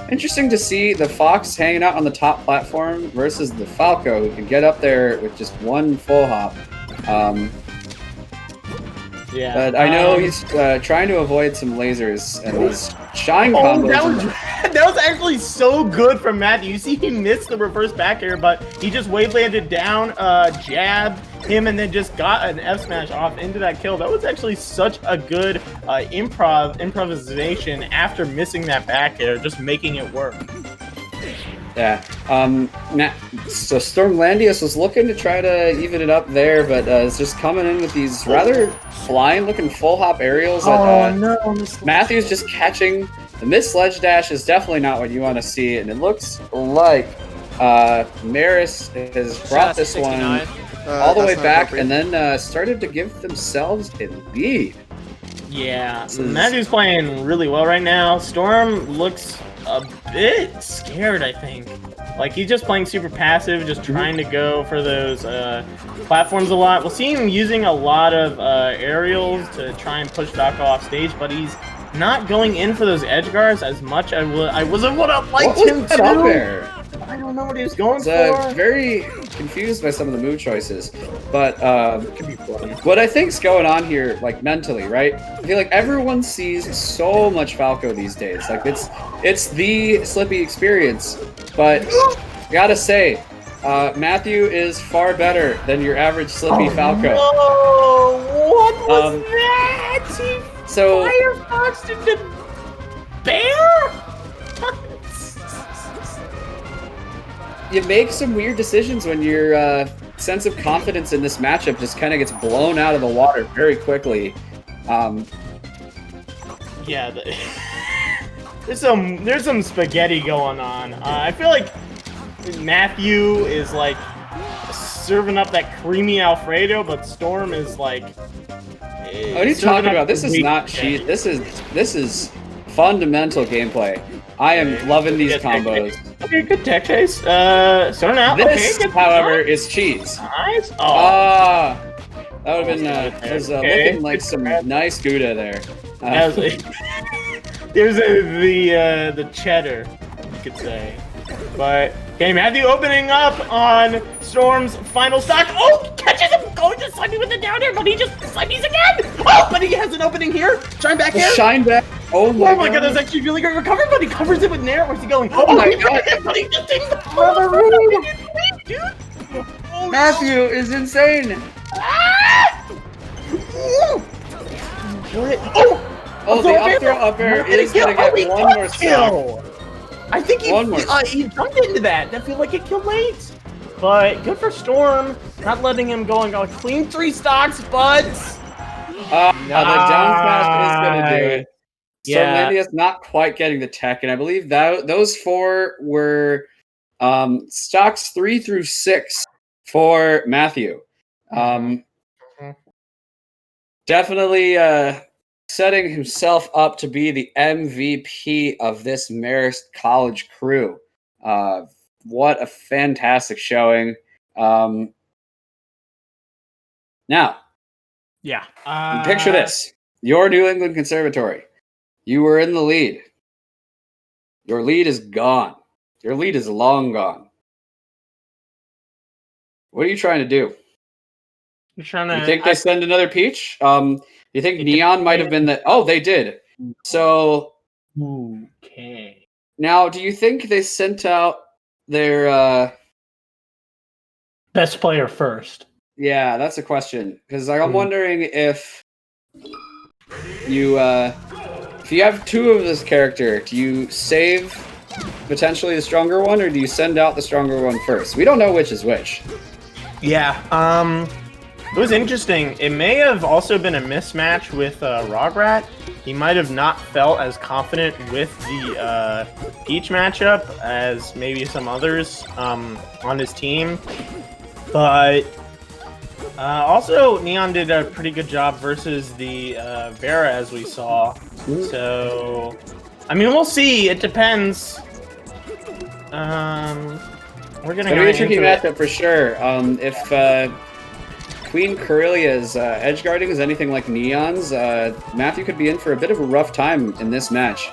Interesting to see the Fox hanging out on the top platform versus the Falco, who can get up there with just one full hop. Yeah, but I know he's trying to avoid some lasers and these shine combos. That was actually so good from Matthew. You see, he missed the reverse back air, but he just wave landed down, jabbed him, and then just got an F smash off into that kill. That was actually such a good improvisation after missing that back air, just making it work. Yeah. So Stormlandius was looking to try to even it up there, but it's just coming in with these rather flying-looking full hop aerials. Matthew's just catching. The missed ledge dash is definitely not what you want to see, and it looks like Marist has brought this one all the way back and then started to give themselves a lead. Yeah, Matthew's playing really well right now. Storm looks a bit scared, I think. Like, he's just playing super passive, just trying to go for those platforms a lot. We'll see him using a lot of aerials to try and push Falco off stage, but he's not going in for those edge guards as much as I would have liked him to. I don't know what he was going for. Very confused by some of the move choices, but what I think's going on here, like mentally, right? I feel like everyone sees so much Falco these days. Like it's the Slippy experience, but gotta say, Matthew is far better than your average Slippy Falco. Whoa! What was that? So Firefox did the bear? You make some weird decisions when your sense of confidence in this matchup just kind of gets blown out of the water very quickly. Yeah, there's some spaghetti going on. I feel like Matthew is like serving up that creamy Alfredo, but Storm is like. What are you talking about? This is not cheat. This is fundamental gameplay. I am loving these combos. Okay, good tech chase. Starting out. This, okay, however, is cheese. Nice. Ah, that would have been looking like some nice Gouda there. There's the cheddar, you could say. But okay, Matthew opening up on Storm's final stock. Oh, catches him going to Slimy with the down air, but he just Slimy's again. Oh, but he has an opening here. Shine back here. Shine back. Oh my god, that's actually really great recovery, but he covers it with Nair. Where's he going? Oh my god, but he just didn't. Dude. Oh, Matthew is insane. Ah! Oh, the up air is gonna get one more stock. I think he jumped into that. I feel like it killed late. But good for Storm, not letting him go and go clean 3 stocks, buds. The down smash is gonna do it. Yeah. So Lydia's not quite getting the tech, and I believe that those 4 were stocks 3 through 6 for Matthew. Definitely setting himself up to be the MVP of this Marist College crew. What a fantastic showing. Now, yeah. Picture this. Your New England Conservatory. You were in the lead. Your lead is gone. Your lead is long gone. What are you trying to do? You're trying to. You think they send another Peach? You think Neon might have been the? Oh, they did. So. Okay. Now, do you think they sent out their best player first? Yeah, that's a question. Because I'm wondering if you have 2 of this character, do you save potentially the stronger one, or do you send out the stronger one first? We don't know which is which. Yeah. It was interesting. It may have also been a mismatch with Rograt. He might have not felt as confident with the Peach matchup as maybe some others on his team. But also, Neon did a pretty good job versus the Vera, as we saw. So, I mean, we'll see. It depends. We're gonna be a tricky matchup for sure. If Queen Corellia's edge guarding is anything like Neon's, Matthew could be in for a bit of a rough time in this match.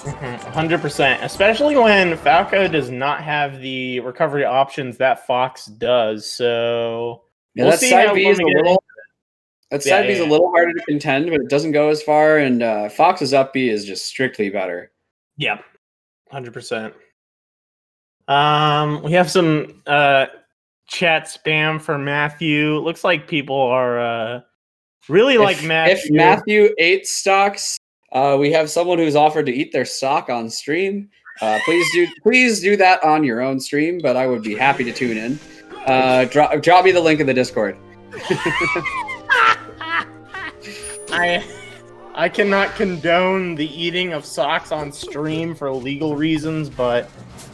100%, especially when Falco does not have the recovery options that Fox does. So yeah, that side B is a little. That side B is a little harder to contend, but it doesn't go as far. And Fox's up B is just strictly better. Yep, 100%. We have some chat spam for Matthew. Looks like people are really like Matthew. If Matthew ate stocks, we have someone who's offered to eat their sock on stream. Please do that on your own stream, but I would be happy to tune in. Drop me the link in the Discord. I cannot condone the eating of socks on stream for legal reasons, but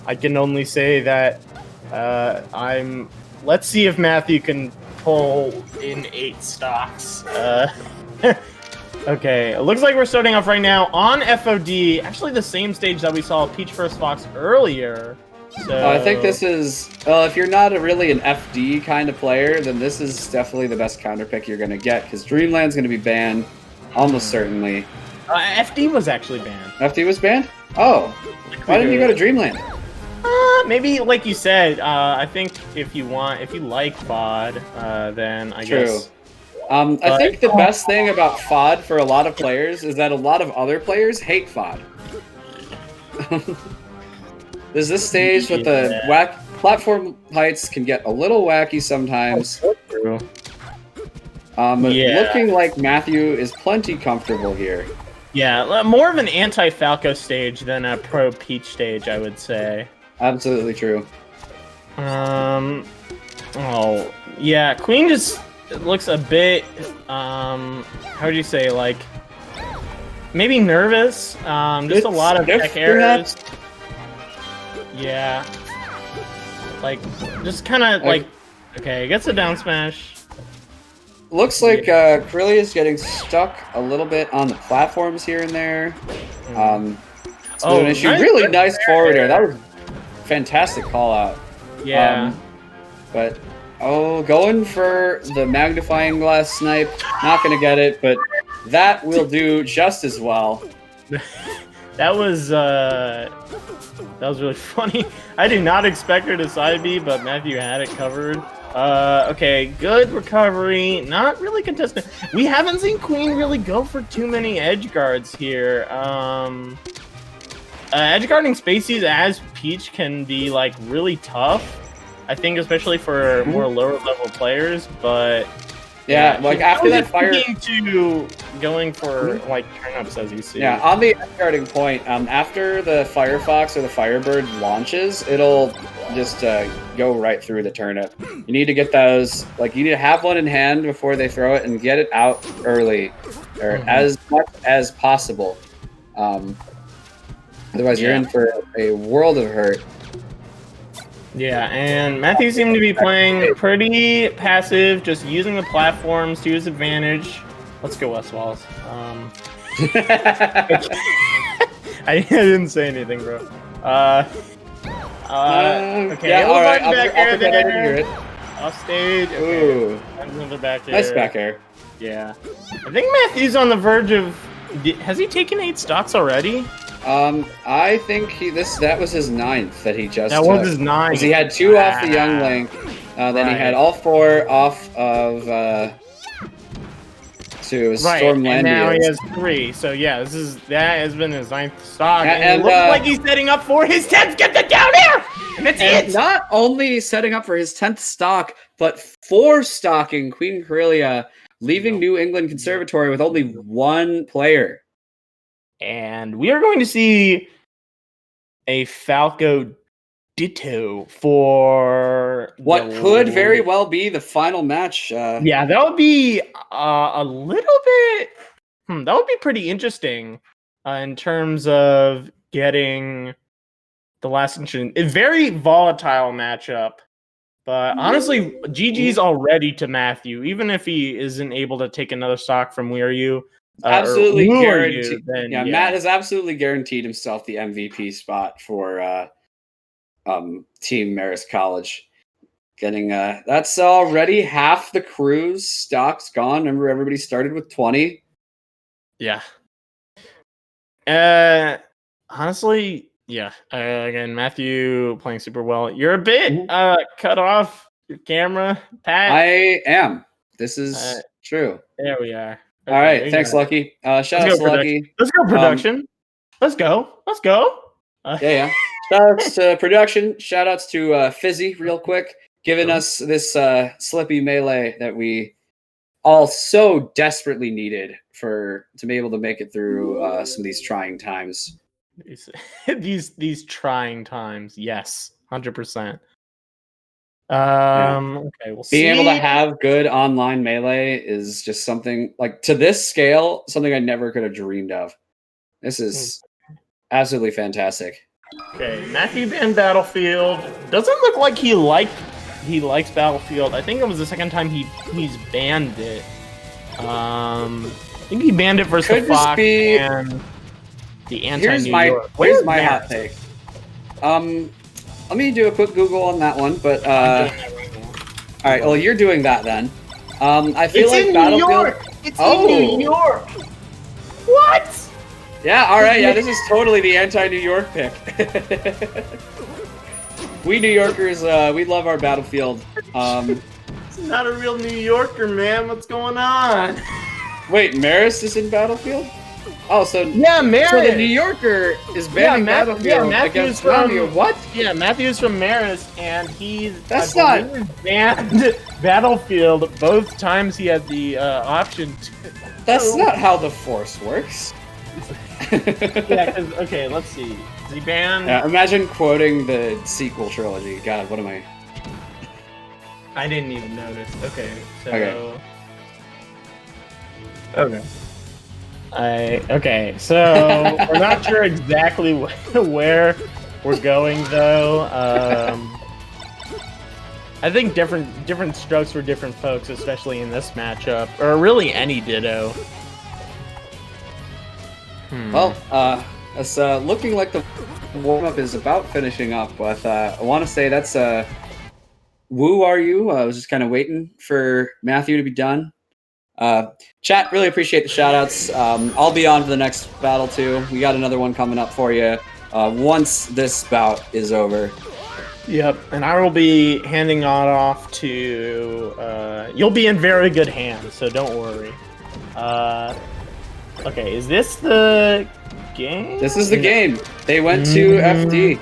I can only say that let's see if Matthew can pull in 8 stocks. Okay, it looks like we're starting off right now on FOD. Actually, the same stage that we saw Peach vs. Fox earlier. So I think this is, if you're not really an FD kind of player, then this is definitely the best counter pick you're going to get, because Dreamland's going to be banned, almost certainly. FD was actually banned. FD was banned? Oh, why didn't you go to Dreamland? Maybe, like you said, I think if you like FOD, then I guess. I think the best thing about FOD for a lot of players is that a lot of other players hate FOD. There's this stage with the platform heights can get a little wacky sometimes. Looking like Matthew is plenty comfortable here. Yeah, more of an anti-Falco stage than a pro-Peach stage, I would say. Absolutely true. Oh, yeah, Queen just looks a bit, how would you say, like, maybe nervous. Just a lot of tech errors. Yeah. Like, just kind of like, okay, gets a down smash. Looks like Corellia is getting stuck a little bit on the platforms here and there. So an issue. Really nice forward air. That was fantastic call out. Yeah. But going for the magnifying glass snipe. Not gonna get it, but that will do just as well. That was really funny. I did not expect her to side B, but Matthew had it covered. Okay, good recovery. Not really contested. We haven't seen Queen really go for too many edge guards here. Edge guarding spacies as Peach can be like really tough. I think especially for more lower level players, but yeah, like after that fire to going for like turn-ups as you see. Yeah, on the edge guarding point, after the Firefox or the Firebird launches, it'll just go right through the turnip. You need to get those, like you need to have one in hand before they throw it and get it out early, or as much as possible. Otherwise, you're in for a world of hurt. Yeah, and Matthew seemed to be playing pretty passive, just using the platforms to his advantage. Let's go West Walls. I didn't say anything, bro. Okay, yeah, all right. Back air there. Off stage. Okay. Ooh, another back air. Nice back air. Yeah, I think Matthew's on the verge of. Has he taken 8 stocks already? I think that was his 9th that he just took. Was his 9th. He had 2 off the Young Link, then he had all 4 off of Storm and now he has 3. So yeah, that has been his 9th stock, and it looks like he's setting up for his 10th. Get the down air, and that's it. Not only setting up for his 10th stock, but 4 stocking Queen Corellia, leaving New England Conservatory with only 1 player. And we are going to see a Falco Ditto for what could very well be the final match. Yeah, that would be a little bit. That would be pretty interesting in terms of getting the last incident. A very volatile matchup. But honestly, GG's already to Matthew, even if he isn't able to take another stock from Where You. Absolutely guaranteed. Matt has absolutely guaranteed himself the MVP spot for Team Marist College. Getting that's already half the crew's stocks gone. Remember, everybody started with 20. Yeah. Honestly, yeah. Again, Matthew playing super well. You're a bit cut off your camera, Pat. I am. This is true. There we are. Okay, all right, thanks, Lucky. Shout out to Lucky. Let's go, production. Let's go. Yeah. Shout outs to production. Shout outs to Fizzy, real quick, giving us this slippy melee that we all so desperately needed to be able to make it through some of these trying times. These trying times, yes, 100%. Okay, we'll see. Being able to have good online melee is just something like to this scale, something I never could have dreamed of. This is absolutely fantastic. Okay, Matthew banned Battlefield. Doesn't look like he likes Battlefield. I think it was the second time he's banned it. I think he banned it versus the Fox and the anti-New York. Here's my hot take. Let me do a quick Google on that one, but all right. Well, you're doing that then. I feel it's like in Battlefield. New York. It's in New York. What? Yeah. All right. Yeah. This is totally the anti-New York pick. We New Yorkers, we love our Battlefield. It's not a real New Yorker, man. What's going on? Wait, Marist is in Battlefield? Oh, so Marist. So the New Yorker is banning Battlefield against Matthew. What? Yeah, Matthew's from Marist, and he's banned Battlefield both times he had the option. That's not how the Force works. Yeah, okay, let's see. Is he banned? Yeah, imagine quoting the sequel trilogy. God, what am I? I didn't even notice. Okay, so. Okay. Okay, so we're not sure exactly where we're going though. I think different strokes for different folks, especially in this matchup, or really any Ditto. Well, it's looking like the warm-up is about finishing up, but I want to say that's Woo Are You? I was just kind of waiting for Matthew to be done. Chat, really appreciate the shout-outs. I'll be on for the next battle, too. We got another one coming up for you once this bout is over. Yep, and I will be handing on off to... you'll be in very good hands, so don't worry. Okay, is this the game? This is the game. They went to FD.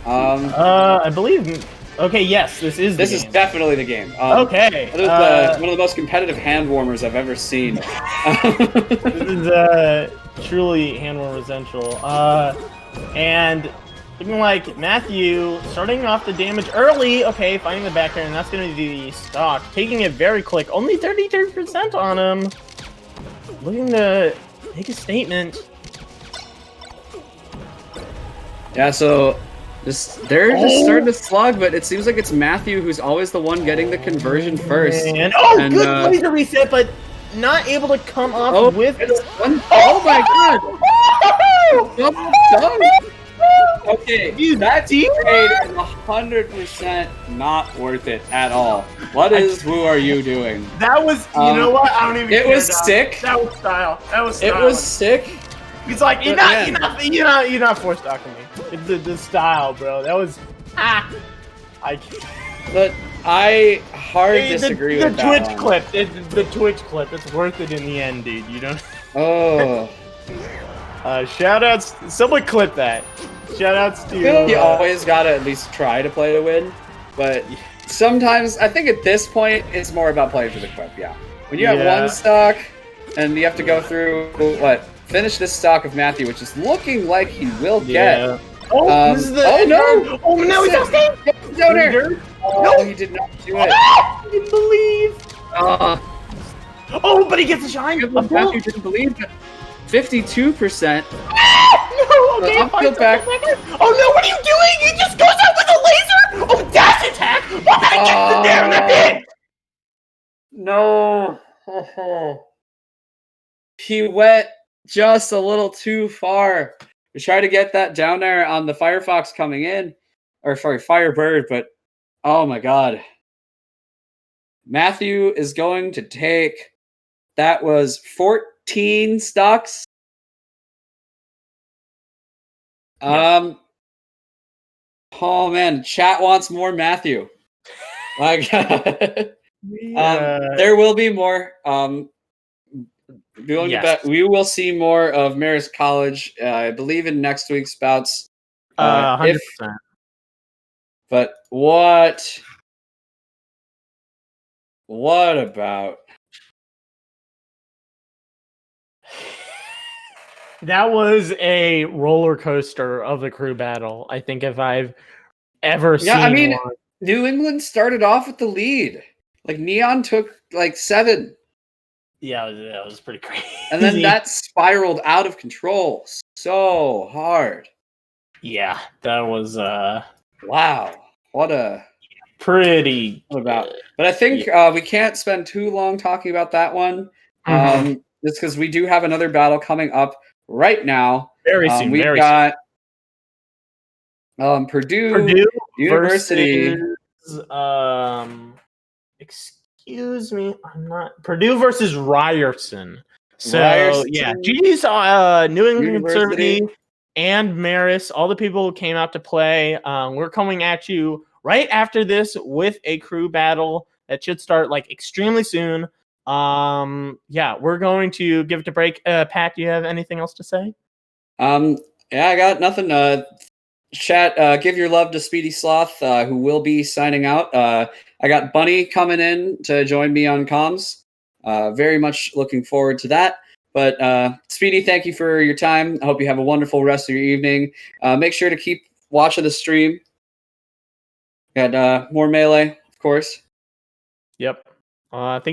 I believe... Okay, yes, this is the game. This is definitely the game. Okay. It was one of the most competitive hand warmers I've ever seen. This is truly hand warmer essential. And looking like Matthew starting off the damage early. Okay, finding the back air, and that's going to be the stock. Taking it very quick. Only 33% on him. Looking to make a statement. Yeah, so they're just starting to slug, but it seems like it's Matthew who's always the one getting the conversion first. And good laser reset, but not able to come off with Oh my god! Okay, that trade is 100% not worth it at all. What is Woo Are You doing? That was, you know what? I don't even care. It was sick. That was style. That was style. It was sick. He's like, you're not force stocking me. It's the style, bro. That was But I disagree with that Twitch one. clip. The Twitch clip. It's worth it in the end, dude. You don't. Oh. Shoutouts. Someone clip that. Shoutouts to. You always gotta at least try to play to win, but sometimes I think at this point it's more about playing for the clip. Yeah. When you have one stock, and you have to go through finish this stock of Matthew, which is looking like he will get. Oh, this is the. Oh no! Oh no! He's off Donor! Oh, he did not do it. I didn't believe. Oh, but he gets a shine. Matthew didn't believe that. 52%. No, okay, upfield back. Oh no, what are you doing? He just goes out with a laser! Oh, dash attack! What the heck in there? That's it! No. He went just a little too far. We tried to get that down there on the Firefox coming in. Or sorry, Firebird, but oh my god. Matthew is going to take, that was 14 stocks. Yep. Oh man, chat wants more Matthew. Like, there will be more. We will see more of Marist College, I believe, in next week's bouts. 100%. But what about? That was a roller coaster of the crew battle, I think, if I've ever seen. Yeah, I mean, one. New England started off with the lead. Like, Neon took, 7. Yeah, that was pretty crazy. And then that spiraled out of control so hard. Yeah, that was, wow. What a... pretty... about. But I think we can't spend too long talking about that one. Just because we do have another battle coming up right now. Very soon. We've got Purdue University versus, excuse me, Purdue versus Ryerson. So Ryerson, yeah, GG's New England Conservatory and Marist, all the people who came out to play. We're coming at you right after this with a crew battle that should start extremely soon. Yeah, we're going to give it a break. Pat, do you have anything else to say? Yeah, I got nothing. Chat, give your love to Speedy Sloth, who will be signing out. I got Bunny coming in to join me on comms. Very much looking forward to that. But Speedy, thank you for your time. I hope you have a wonderful rest of your evening. Make sure to keep watching the stream. Got more Melee, of course. Yep. Thank you.